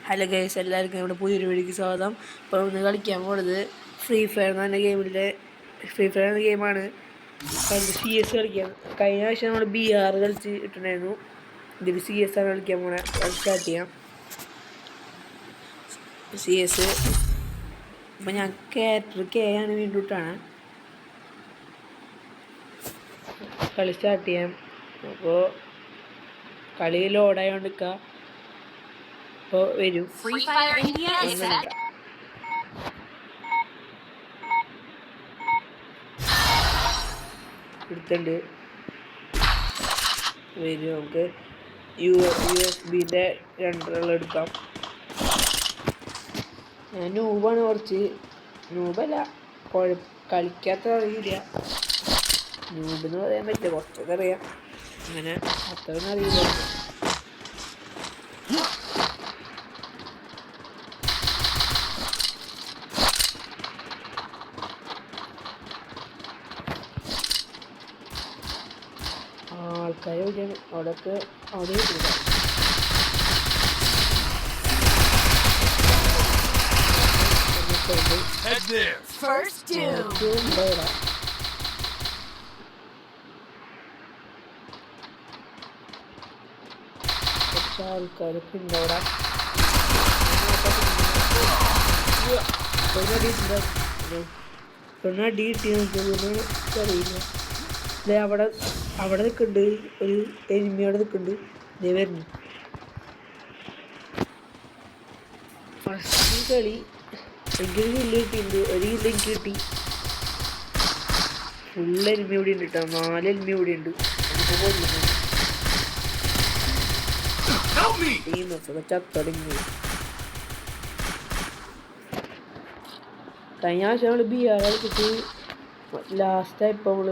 Hello guys, എല്ലാവർക്കും ഇവിടെ പുതിയൊരു വീഡിയോക്ക് സ്വാഗതം. അപ്പോൾ ഇന്ന് കളിക്കാൻ പോകുന്നത് ഫ്രീ ഫയർ എന്ന് പറഞ്ഞ എന്ന ഗെയിമാണ്. CS കളിക്കാം. കഴിഞ്ഞ പ്രാവശ്യം നമ്മൾ BR കളിച്ച് ഇട്ടുണ്ടായിരുന്നു. ഇതിൽ CS ആണ് കളിക്കാൻ പോണേ. സ്റ്റാർട്ട് ചെയ്യാം CS. അപ്പം ഞാൻ ക്യാരക്ടർ K ആണ് വീണ്ടും ഇട്ടാണ്. കളി സ്റ്റാർട്ട് ചെയ്യാം. അപ്പോൾ കളി ലോഡായോണ്ട് നിൽക്കുക. അപ്പോൾ വരും എടുത്തുണ്ട് വരും. നമുക്ക് USB-ൻ്റെ രണ്ടെണ്ണം എടുക്കാം. ഞാൻ നൂബാണ്, കുറച്ച് നൂബല്ല, കളിക്കാത്ത അറിയില്ല. നൂബെന്ന് പറയാൻ പറ്റില്ല, കുറച്ചൊക്കെ അറിയാം. അങ്ങനെ അത്രയൊന്നും അറിയില്ല. ആൾക്കാരെ വിളിക്കാൻ അവിടെയൊക്കെ അവിടെ കിട്ടില്ല. കുറച്ച് ആൾക്കാരൊക്കെ ഉണ്ട് അവിടെ. അടി കിട്ടി അറിയില്ല. അവിടെ നിൽക്കുന്നുണ്ട് ഒരു എനിമി, അവിടെ നിൽക്കുന്നുണ്ട്. ഇതേ വരുന്നു ഫസ്റ്റ് കളി. എനിക്കൊരു കില്ല് കിട്ടിയിട്ടുണ്ട്, ഒരു കില്ല് എനിക്ക് കിട്ടി. ഫുൾ എനിമി ഇവിടെ ഉണ്ട് കേട്ടോ, 4 എനിമി ഇവിടെ ഉണ്ട്. ടീമൊക്കെ ചത്തടങ്ങി. കഴിഞ്ഞ ആഴ്ച നമ്മൾ BR കളിച്ചിട്ട് ലാസ്റ്റായപ്പോൾ നമ്മൾ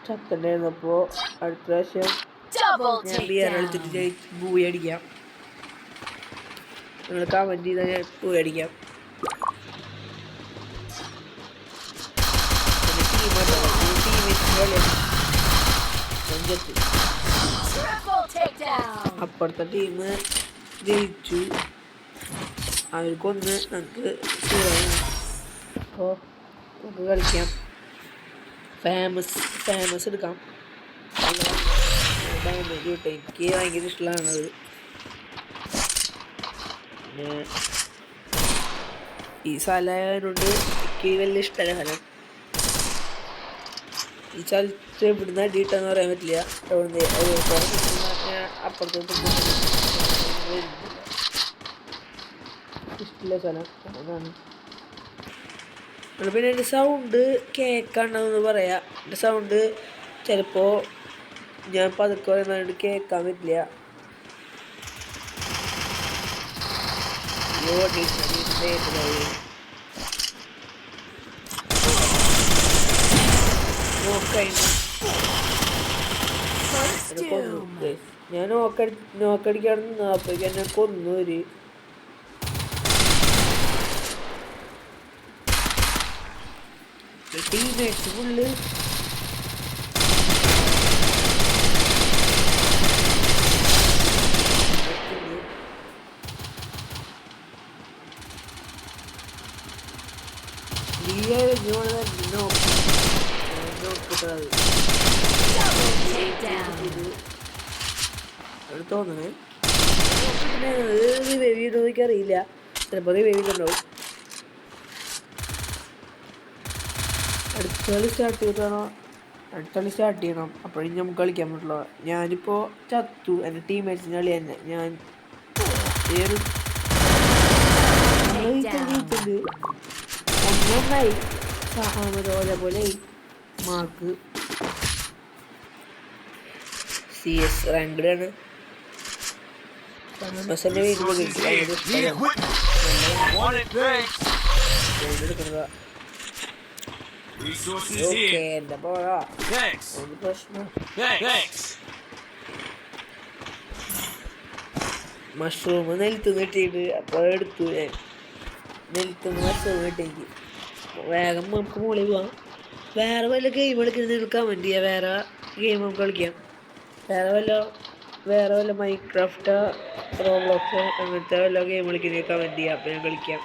ചത്തണ്ടായിരുന്നു. അപ്പോൾ അടുത്ത പ്രാവശ്യം ഞാൻ BR കളിച്ചിട്ട് ബൂയി അടിക്കാം. നിങ്ങൾ കമൻറ്റ് ചെയ്താൽ ഞാൻ ബൂയി അടിക്കാം. അപ്പുറത്തെ ടീം ജയിച്ചു, അവർക്കൊന്ന് നമുക്ക് അപ്പോൾ നമുക്ക് കളിക്കാം. ഫേമസ് എടുക്കാം. ഡാമേജ് കിട്ടും, എനിക്ക് ഭയങ്കര ഇഷ്ടമാണത്. പിന്നെ ഈ സ്ഥലമായതുകൊണ്ട് എനിക്ക് വലിയ ഇഷ്ടമല്ല സ്ഥലം. ഈ സ്ഥലത്ത് ഇവിടുന്ന് അടിയിട്ടെന്ന് പറയാൻ പറ്റില്ല. അപ്പുറത്തോട്ട് ഇഷ്ടമില്ല സ്ഥലം അതാണ്. പിന്നെ എൻ്റെ സൗണ്ട് കേൾക്കാണ്ടെന്ന് പറയാം. എൻ്റെ സൗണ്ട് ചിലപ്പോൾ ഞാൻ പതുക്കെ പറയുന്നതുകൊണ്ട് കേൾക്കാൻ പറ്റില്ല. ഞാൻ നോക്കടിക്കാണെന്ന് അപ്പോഴേക്കും എന്നെ കൊന്നു. ഒരു ടീമേറ്റ്സ് ഫുള്ള് തോന്നണേ. എനിക്കറിയില്ല, ചിലപ്പോൾ വേവിക്കുണ്ടാവും. അടുത്ത കളി സ്റ്റാർട്ട് ചെയ്യണം. അപ്പോഴും നമുക്ക് കളിക്കാൻ പറ്റുള്ളൂ. ഞാനിപ്പോൾ ചത്തു, എൻ്റെ ടീമേറ്റ്സിൻ്റെ കളി തന്നെ. ഞാൻ ഒന്നായി അതേപോലെ മാർക്ക് CS റാങ്ക്ഡ് ആണ്. ബസ്സിൻ്റെ വീട്ടിൽ എൻ്റെ പോകാ ഒരു പ്രശ്നം. മഷ്റൂം നെൽത്തുനിന്ന് കിട്ടിയിട്ട് അപ്പോൾ എടുത്തു. ഞാൻ നെൽത്തുനിന്ന് മഷ്റൂം കിട്ടിയെങ്കിൽ വേഗം നമുക്ക് മുകളിൽ പോവാം. വേറെ വല്ല ഗെയിം കളിക്കുന്നത് കമൻറ്റ് ചെയ്യാം. വേറെ ഗെയിം നമുക്ക് കളിക്കാം. വേറെ വല്ല വേറെ വല്ല മൈൻക്രാഫ്റ്റ്, റോബ്ലോക്സ് അങ്ങനത്തെ വല്ല ഗെയിം കളിക്കുന്ന കമൻറ്റ് ചെയ്യാം. അപ്പം ഞാൻ കളിക്കാം.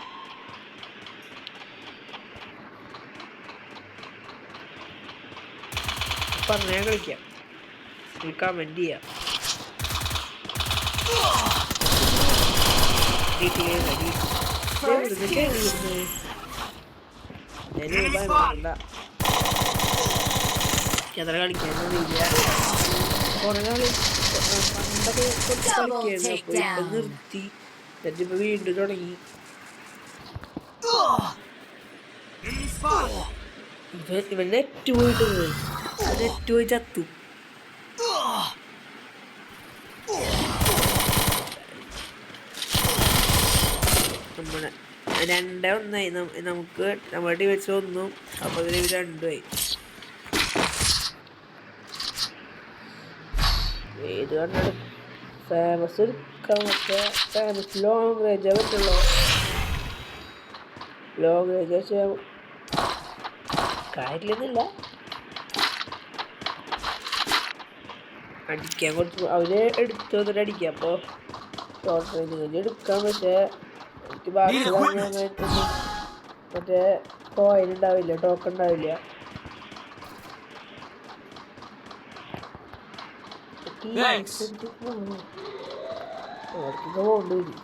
പറഞ്ഞാൽ കളിക്കാം. കമൻറ്റ് ചെയ്യാം. എത്ര കളിക്കാനൊന്നുമില്ല. കുറെ നാൾ പണ്ടൊക്കെ കുറച്ച് കളിക്കായിരുന്നു. അപ്പോൾ ഇപ്പം നിർത്തി. എന്നിട്ടിപ്പോൾ വീണ്ടും തുടങ്ങി. ഇവൻ നെറ്റ് പോയിട്ട് നെറ്റ് പോയി ചത്തു. നമ്മുടെ 2-1 നമുക്ക് നമ്മുടെ ടീം വെച്ച് 1. അപ്പോൾ ഇതിന് 2 ഏത് കണ്ടാലും ഫേമസ് എടുക്കാം. പക്ഷേ ഫേമസ് ലോങ് റേഞ്ചേ പറ്റുള്ളൂ. ലോങ് റേഞ്ച് വെച്ചാൽ കാര്യമൊന്നുമില്ല. അടിക്കാൻ കൊടുത്തു അവർ എടുത്തു വന്നിട്ട് അടിക്കാം. അപ്പോൾ ഷോർട്ട് റേഞ്ച് എടുക്കാം. പക്ഷേ എനിക്ക് ബാക്കി മറ്റേ കോയിൻ ഉണ്ടാവില്ല, ടോക്കൺ ഉണ്ടാവില്ല. പോകേണ്ടി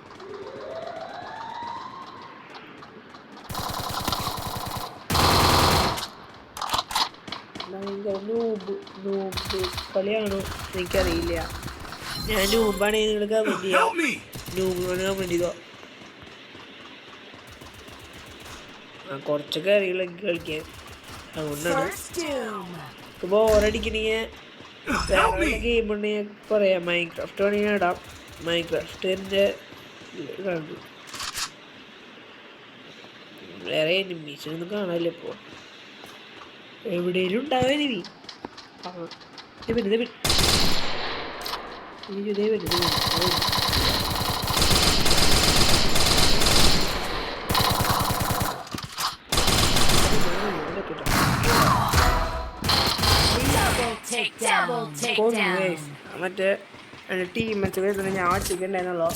ഭയങ്കര നൂബ് കളിയാണോ എനിക്കറിയില്ല. ഞാൻ നൂബാണെങ്കിൽ നിങ്ങൾ കമൻറ്റ് ചെയ്യാം. നൂബാണ് കമൻറ്റ് ചെയ്തോ. കുറച്ചൊക്കെ അറിയില്ല എനിക്ക് കളിക്കാൻ. അതുകൊണ്ടാണ് ബോറടിക്കണെങ്കിൽ വേറെ ഗെയിം ഉണ്ടെങ്കിൽ പറയാം. മൈൻക്രാഫ്റ്റ് വേണമെങ്കിൽ ഇടാം. മൈൻക്രാഫ്റ്റിൻ്റെ കണ്ടു വേറെ എനിമീസിനൊന്നും കാണാനില്ല ഇപ്പോൾ. എവിടെയെങ്കിലും ഉണ്ടാവും എനിമി. മറ്റേ ടീം വെച്ച് വരുന്നത് ഞാൻ ഒറ്റയ്ക്കുണ്ടായിരുന്നല്ലോ.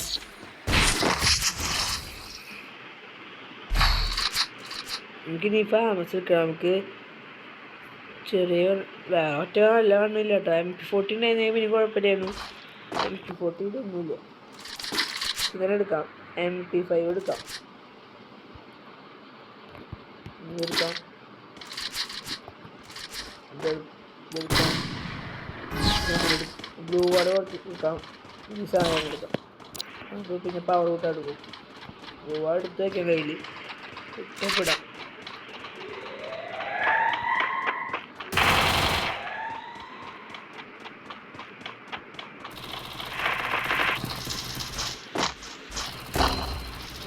നമുക്കിനി ഫേമസ് എടുക്കാം. നമുക്ക് ചെറിയ വേറെ ഒറ്റ നല്ല കണ്ണില്ല കേട്ടോ. MP40 ഉണ്ടായിരുന്നെങ്കിൽ പിന്നെ കുഴപ്പമില്ലായിരുന്നു. MP40 ഇതൊന്നുമില്ല. ഇങ്ങനെ എടുക്കാം. MP5 എടുക്കാം. എടുക്കാം ബ്ലൂ വാർഡ് കുറച്ച് എടുക്കാം. ഈ സാധനം എടുക്കാം. നമുക്ക് പിന്നെ പവർ കൂട്ടാൻ എടുക്കും. ബ്ലൂ വാർഡ് എടുത്ത് വയ്ക്കാൻ കയ്യിൽ ഇഷ്ടപ്പെടാം.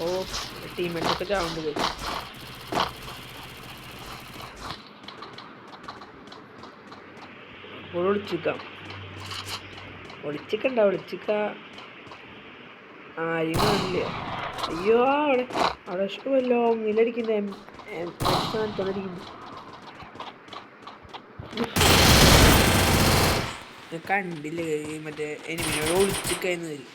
ഓ ടീമേറ്റൊക്കെ ചാവുണ്ട് പോയി. അപ്പോൾ ഒളിച്ചിക്കണ്ട ആരും കാണില്ല. അയ്യോ അവിടെ ഇഷ്ടമല്ലോ ലോങ്ങിലടിക്കുന്ന കണ്ടില്ല. മറ്റേ എനിമിനോട് ഒളിച്ചിക്കായിരുന്നു വരും.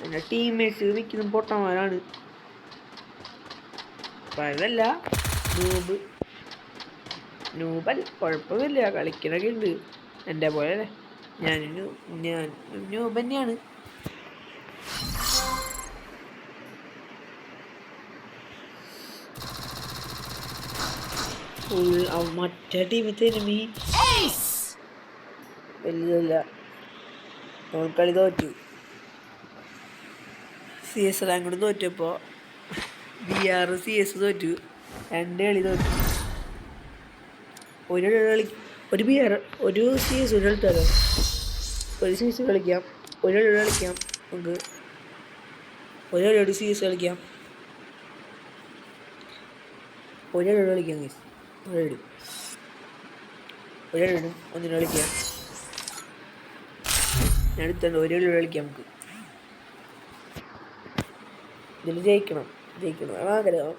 എൻ്റെ ടീംമേറ്റ്സ് നിൽക്കുന്ന പൊട്ടന്മാരാണ്. അപ്പം അതല്ല നൂബല്ല, കുഴപ്പമൊന്നുമില്ല. കളിക്കണൊക്കെ ഉണ്ട് എൻ്റെ പോലെ. ഞാൻ നൂബ് തന്നെയാണ്. മറ്റേ ടീമത്തെ എനിമി വലുതല്ല. നമ്മൾ കളി തോറ്റു. CS റാങ്കോട് തോറ്റപ്പോൾ BR CS തോറ്റു. 2 കളി തോറ്റു. ഒരു BR ഒരു CS കളിച്ചാലോ. ഒരു CS കളിക്കാം. ഒരു കളിക്കാം. നമുക്ക് ഒരു CS കളിക്കാം. കളിക്കാം ഗൈസ്. ഒന്നിന് കളിക്കാം. ഞാൻ എടുത്തുണ്ട്. കളിക്കാം. നമുക്ക് ഇതിൽ ജയിക്കണം ആഗ്രഹം.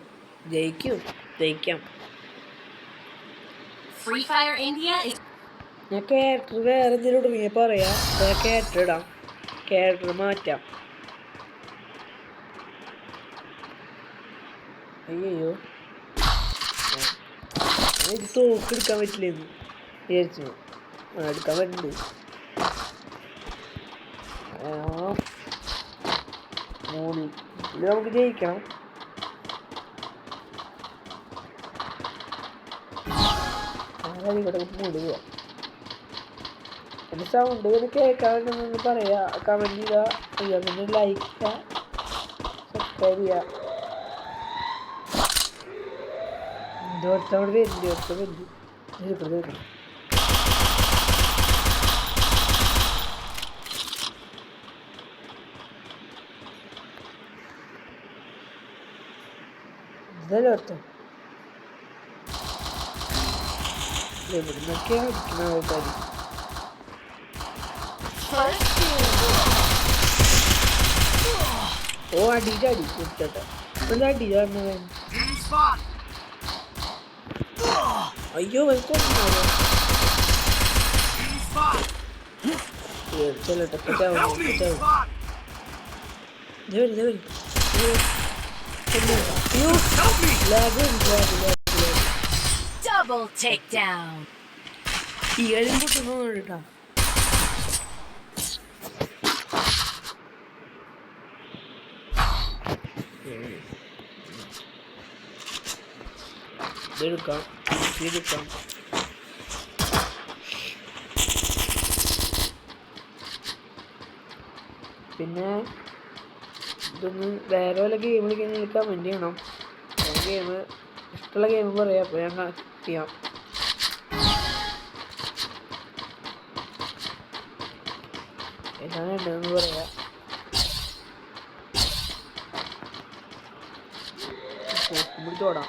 ജയിക്കാം. Free Fire India is. ഞാൻ ക്യാരക്ടർ വേറെ എന്തെങ്കിലും ഇടണമെങ്കിൽ പറയാം. ക്യാരക്ടർ ഇടാം, ക്യാരക്ടർ മാറ്റാം. അയ്യോ എനിക്ക് തോക്ക് എടുക്കാൻ പറ്റില്ലെന്ന് വിചാരിച്ചു. എടുക്കാൻ പറ്റുന്നുണ്ട്. ഇത് നമുക്ക് ജയിക്കണം. ഇവിടെ മൂടി പോവാം. എൻ്റെ സൗണ്ട് ഒന്ന് കേൾക്കാമെന്നൊന്ന് പറയാ. കമൻറ്റ് ചെയ്യുക, പിന്നെ ലൈക്ക് ചെയ്യുക, സബ്സ്ക്രൈബ് ചെയ്യുക. ഇതോടത്തോട് വരുന്നുണ്ട്, വരുന്നു. ഇതല്ലേ അർത്ഥം. എവിടുന്നൊക്കെ അടിക്കുന്ന ആൾക്കാർ. ഓ അടിച്ചടി കുറ്റട്ടെ എന്താ അടി പറഞ്ഞത്. അയ്യോ Double takedown. ഈ കളിയും പൊട്ടുന്നു കേട്ടാ. ഇതെടുക്കാം. പിന്നെ ഇതൊന്ന് വേറെ വല്ല ഗെയിം കളിക്കാൻ കമൻറ്റ് ചെയ്യണം. ഗെയിം ഇഷ്ടമുള്ള ഗെയിം പറയാം, അപ്പോൾ ഞാൻ ചെയ്യാം. ഏതാണ് വേണ്ടതെന്ന് പറയാം. പിടിച്ചോടാം.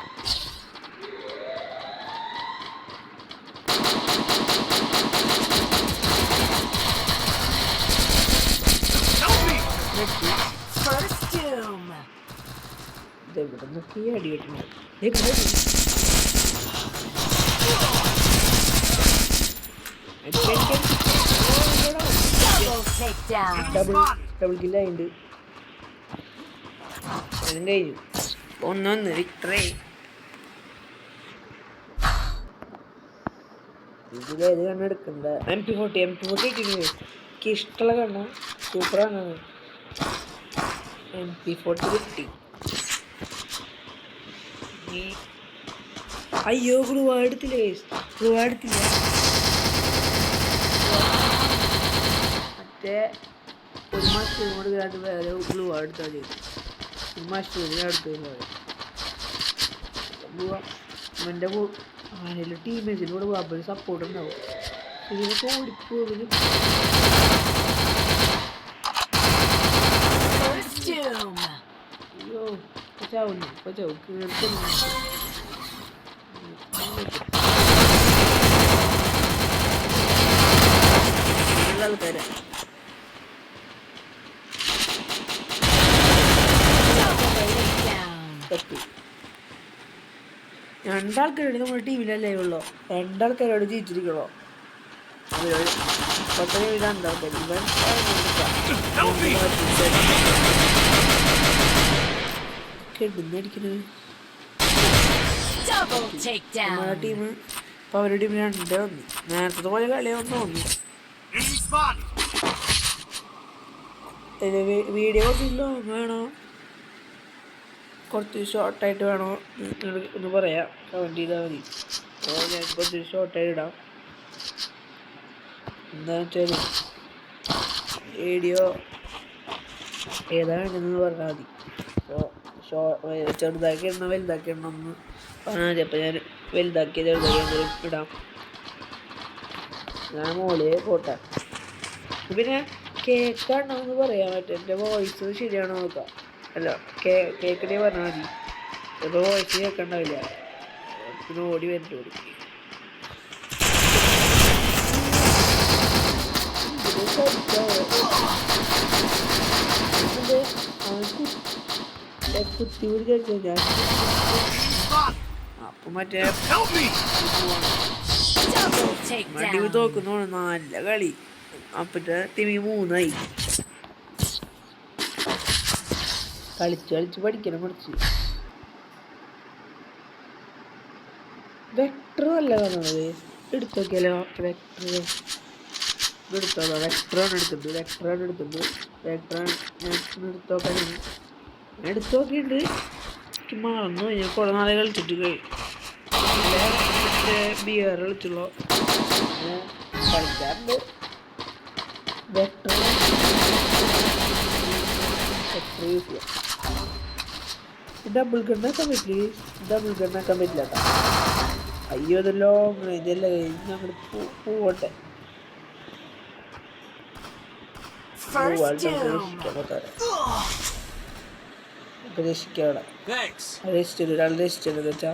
ഇവിടെ നോക്കി അടി കിട്ടുന്നു. ഡബിൾ കില്ലായിണ്ട്. കഴിഞ്ഞു. 1-1 വിക്ടറി. ഇതിലേത് കണ്ണ് എടുക്കണ്ട. MP40 എനിക്ക് ഇഷ്ടമുള്ള കണ്ണ. സൂപ്പറാണ്. MP40 കിട്ടി. അയ്യോ ഗ്ലൂ എടുത്തില്ല. മറ്റേ ഒരു മാസം കൂടെ അത് വേറെ ഗ്ലൂ എടുത്താൽ മതി. ഒരു മാസം അടുത്ത് എൻ്റെ ആരെങ്കിലും ടീമേഴ്സിനോട് അവർ സപ്പോർട്ട് ഉണ്ടാവും. ഇതിനൊക്കെ ഓടിപ്പോകും. അയ്യോ ചാവുന്നു. കേൾക്കുന്നു ആൾക്കാരെ. രണ്ടാൾക്കാരോട് നമ്മുടെ ടീമിലല്ലേ ഉള്ളൂ. രണ്ടാൾക്കാരോട് ജയിച്ചിരിക്കണോ? രണ്ടാൾക്കാർ. കെടുന്നടിക്കുന്നത് നമ്മുടെ ടീം. ഇപ്പൊ അവരുടെ ടീം 2 വന്നു. നേരത്തെ പോലെ കളിയാന്ന് തോന്നുന്നു. വീഡിയോ കുറച്ച് ലോങ് വേണോ, കുറച്ച് ഷോർട്ടായിട്ട് വേണോ എന്ന് പറയാം. കമൻറ്റ് ചെയ്താൽ മതി. അപ്പോൾ ഞാൻ കുറച്ച് ഷോർട്ടായിട്ട് ഇടാം. എന്താണെന്ന് വെച്ചാൽ വീഡിയോ ഏതാണെന്ന് പറഞ്ഞാൽ മതി. അപ്പോൾ ചെറുതാക്കി ഇടണം വലുതാക്കി ഇടണം എന്ന് പറഞ്ഞാൽ മതി. അപ്പോൾ ഞാൻ വലുതാക്കി ചെറുതാക്കി ഇടാം. ഞാൻ മോളെ പോട്ടെ. പിന്നെ കേൾക്കാണെന്ന് പറയാൻ പറ്റും. എൻ്റെ വോയിസ് ശരിയാണോ നോക്കാം. അല്ല കേൾക്കണേ പറഞ്ഞാൽ മതി. ചിലപ്പോൾ വോയിസ് കേൾക്കണ്ടാവില്ല. പിന്നെ ഓടി വരണ്ട. കുത്തി പിടിച്ച ഞാൻ അപ്പം മറ്റേ Double ടീം takedown. തോക്കുന്നു. നല്ല കളി. അപ്പത്തെ ടീം 3-ആയി. കളിച്ച് പഠിക്കണം കുറച്ച്. വെക്ടർ നല്ല കാണുന്നത് എടുത്തു നോക്കിയാലോ. വെക്ടറാണ് എടുത്തിട്ടുണ്ട്. എടുത്തു നോക്കിയിട്ട് മറന്നു. ഞാൻ കുറെ നാളെ കളിച്ചിട്ട് മറ്റേ ബിയർ കളിച്ചുള്ളൂ. കളിക്കാറുണ്ട്. വെക്ടർ യൂസ് ചെയ്യാം. ഡബിൾ ഗണ്ണാക്കാൻ പറ്റില്ല കേട്ടോ. അയ്യോ ഇതല്ലോ ഇതല്ലേ ഞങ്ങൾ പോവട്ടെ. രക്ഷിക്കാവിടെ ഒരാൾ രക്ഷിച്ചത് വെച്ചാ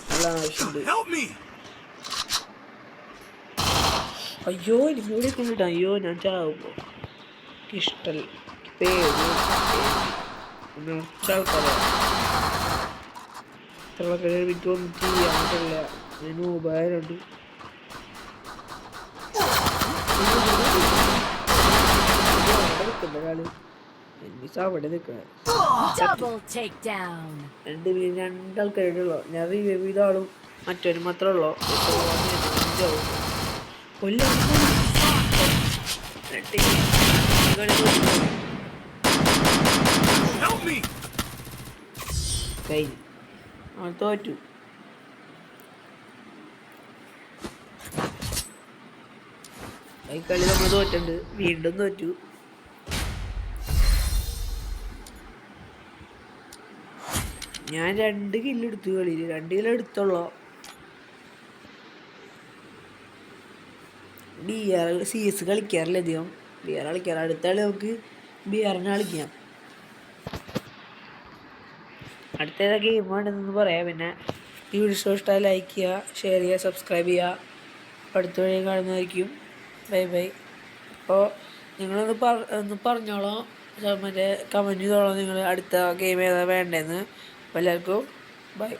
നല്ല ആവശ്യമുണ്ട്. അയ്യോ എനിക്ക് കൂടി കൊണ്ടിട്ടാ. അയ്യോ ഞാൻ ചാവുമ്പോ ഇഷ്ടല്ല. ആൾക്കാരെ എനിക്കൊന്നും ചെയ്യാൻ പറ്റില്ല. അതിന് ഉപകാരമുണ്ട്. അവിടെ നിൽക്കുക. Double takedown. രണ്ടാൾക്കാരുള്ളൂ. ഞാൻ റിവ്യൂ ചെയ്ത ആളും മറ്റൊരു മാത്രമേ ഉള്ളൂ. കഴിഞ്ഞു. അവൻ തോറ്റു. ഈ കളി നമ്മൾ തോറ്റുണ്ട്. വീണ്ടും തോറ്റു. ഞാൻ 2 കില്ലെടുത്തു കളിയിൽ. 2 കിലോ എടുത്തുള്ളൂ. CS കളിക്കാറില്ല അധികം. BR കളിക്കാറ്. അടുത്ത കളി നമുക്ക് BRനെ കളിക്കാം. അടുത്ത ഏതാ ഗെയിം വേണ്ടെന്ന് പറയാം. പിന്നെ ഈ വീഡിയോ ഇഷ്ടമായി ലൈക്ക് ചെയ്യുക, ഷെയർ ചെയ്യുക, സബ്സ്ക്രൈബ് ചെയ്യുക. അടുത്ത വഴി കാണുന്നതായിരിക്കും. ബൈ. അപ്പോൾ നിങ്ങളൊന്ന് പറഞ്ഞോളാം. മറ്റേ കമൻറ്റ് ചെയ്തോളാം നിങ്ങൾ അടുത്ത ഗെയിം ഏതാ വേണ്ടതെന്ന്. അപ്പോൾ എല്ലാവർക്കും ബൈ.